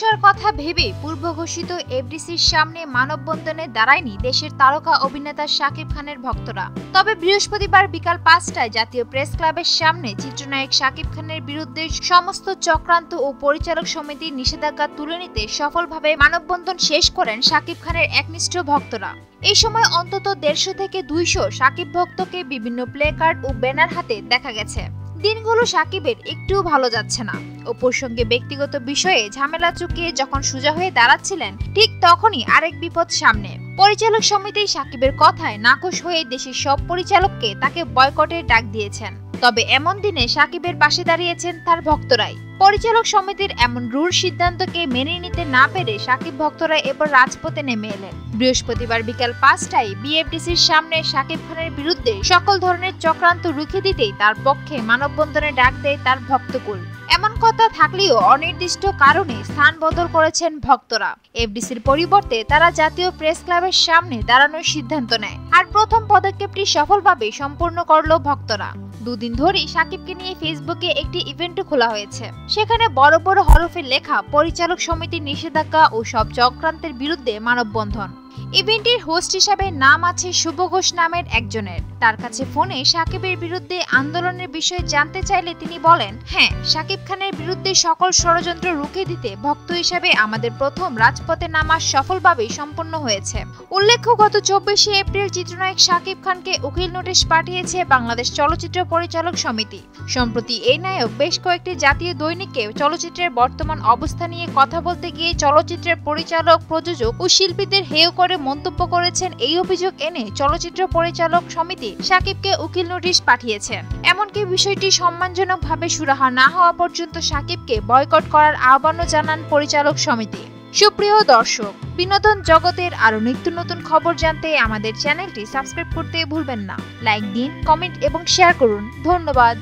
বিষয়ের কথা ভেবে পূর্ব ঘোষিত এফডিসির সামনে মানববন্ধনে দাঁড়ায়নি দেশের তারকা অভিনেতা শাকিব খানের ভক্তরা। তবে বৃহস্পতিবার বিকাল ৫টায় জাতীয় প্রেস ক্লাবের সামনে চিত্রনায়ক শাকিব খানের বিরুদ্ধে সমস্ত চক্রান্ত ও পরিচালক সমিতির নিষেধাজ্ঞা তুলে নিতে সফলভাবে মানববন্ধন শেষ করেন শাকিব খানের একনিষ্ঠ ভক্তরা। এই সময় অন্তত ১৫০ থেকে ২০০ শাকিব ভক্তকে বিভিন্ন প্লে কার্ড ও ব্যানার হাতে দেখা গেছে। দিনগুলো শাকিবের একটুও ভালো যাচ্ছে না। অপুর সঙ্গে ব্যক্তিগত বিষয়ে ঝামেলা চুকিয়ে যখন সোজা হয়ে দাঁড়াচ্ছিলেন, ঠিক তখনই আরেক বিপদ সামনে। পরিচালক সমিতি শাকিবের কথায় নাখোশ হয়ে দেশের সব পরিচালককে তাকে বয়কটের ডাক দিয়েছেন। তবে এমন দিনে শাকিবের পাশে দাঁড়িয়েছেন তার ভক্তরাই। পরিচালক সমিতির এমন রূঢ় সিদ্ধান্তকে মেনে নিতে না পেরে শাকিব ভক্তরা এবার রাজপথে নেমে এলেন। বৃহস্পতিবার বিকাল ৫টায় বিএফডিসির সামনে শাকিব খানের বিরুদ্ধে সকল ধরনের চক্রান্ত রুখে দিতেই তার পক্ষে মানববন্ধনে ডাক দেয় তার ভক্তকুল। এমন কথা থাকলেও অনির্দিষ্ট কারণে স্থান বদল করেছেন ভক্তরা। এফডিসির পরিবর্তে তারা জাতীয় প্রেস ক্লাবের সামনে দাঁড়ানোর সিদ্ধান্ত নেয়। আর প্রথম পদক্ষেপটি সফলভাবে সম্পূর্ণ করল ভক্তরা। দুদিন ধরেই শাকিবকে নিয়ে ফেসবুকে একটি ইভেন্টও খোলা হয়েছে। সেখানে বড় বড় হরফে লেখা পরিচালক সমিতির নিষেধাজ্ঞা ও সব চক্রান্তের বিরুদ্ধে মানববন্ধন। ইভেন্টের হোস্ট হিসাবে নাম আছে শুভ ঘোষ নামের একজনের। তার কাছে ফোনে শাকিবের বিরুদ্ধে আন্দোলনের বিষয়ে জানতে চাইলে তিনি বলেন, হ্যাঁ, শাকিব খানের বিরুদ্ধে সকল ষড়যন্ত্র রুখে দিতে ভক্ত হিসাবে আমাদের প্রথম রাজপথে নামা সফলভাবে সম্পন্ন হয়েছে। উল্লেখ্য, গত ২৪শে এপ্রিল চিত্রনায়ক শাকিব খানকে উকিল নোটিশ পাঠিয়েছে বাংলাদেশ চলচ্চিত্র পরিচালক সমিতি। সম্প্রতি এই নায়ক বেশ কয়েকটি জাতীয় দৈনিকে চলচ্চিত্রের বর্তমান অবস্থা নিয়ে কথা বলতে গিয়ে চলচ্চিত্রের পরিচালক, প্রযোজক ও শিল্পীদের হেয় করে মন্তব্য করেছেন। এই অভিযোগ এনে চলচ্চিত্র পরিচালক সমিতি শাকিবকে উকিল নোটিশ পাঠিয়েছেন। এমনকি বিষয়টি সম্মানজনকভাবে সুরাহা না হওয়া পর্যন্ত শাকিবকে বয়কট করার আহ্বানও জানান পরিচালক সমিতি। সুপ্রিয় দর্শক, বিনোদন জগতের আরো নিত্য নতুন খবর জানতে আমাদের চ্যানেলটি সাবস্ক্রাইব করতে ভুলবেন না। লাইক দিন, কমেন্ট এবং শেয়ার করুন। ধন্যবাদ।